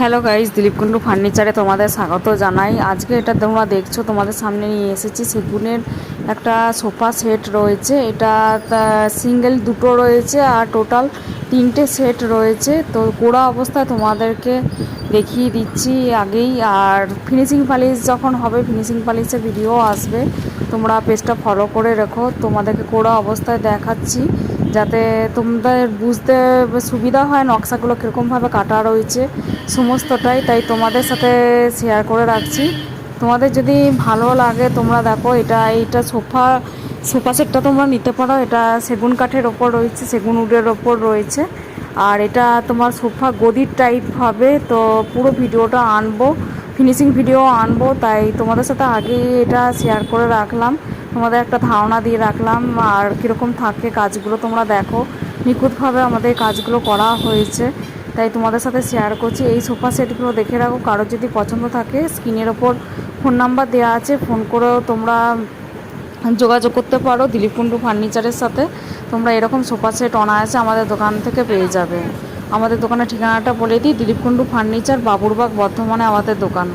Hello guys, Dilip Kundu ফার্নিচারে তোমাদের স্বাগত জানাই। আজকে এটা তোমরা দেখছো, তোমাদের সামনে নিয়ে এসেছি সেগুনের একটা সোফা সেট রয়েছে। এটা সিঙ্গেল দুটো রয়েছে আর টোটাল তিনটে সেট রয়েছে। তো গোড়া অবস্থায় তোমাদেরকে দেখিয়ে দিচ্ছি আগেই। আর ফিনিশিং পালিশ যখন হবে, ফিনিশিং পালিশের ভিডিও আসবে, তোমরা পেজটা ফলো করে রেখো। তোমাদেরকে গোড়া অবস্থায় দেখাচ্ছি যাতে তোমাদের বুঝতে সুবিধা হয় নকশাগুলো কীরকমভাবে কাটা রয়েছে সমস্তটাই, তাই তোমাদের সাথে শেয়ার করে রাখছি। তোমাদের যদি ভালো লাগে তোমরা দেখো, এইটা সোফা সেটটা তোমরা নিতে পারো। এটা সেগুন কাঠের ওপর রয়েছে, সেগুন উডের ওপর রয়েছে। আর এটা তোমার সোফা গদির টাইপ হবে। তো পুরো ভিডিওটা আনবো, ফিনিশিং ভিডিও আনবো, তাই তোমাদের সাথে আগেই এটা শেয়ার করে রাখলাম, তোমাদের একটা ধারণা দিয়ে রাখলাম। আর কীরকম থাকে কাজগুলো তোমরা দেখো, নিখুঁতভাবে আমাদের কাজগুলো করা হয়েছে, তাই তোমাদের সাথে শেয়ার করছি। এই সোফা সেটগুলো দেখে রাখো, কারোর যদি পছন্দ থাকে স্ক্রিনের ওপর ফোন নাম্বার দেওয়া আছে, ফোন করেও তোমরা যোগাযোগ করতে পারো দিলীপ কুন্ডু ফার্নিচারের সাথে। তোমরা এরকম সোফা সেট অনায়াসে আমাদের দোকান থেকে পেয়ে যাবে। আমাদের দোকানের ঠিকানাটা বলে দিই, দিলীপ কুন্ডু ফার্নিচার, বাবুরবাগ, বর্ধমানে আমাদের দোকান।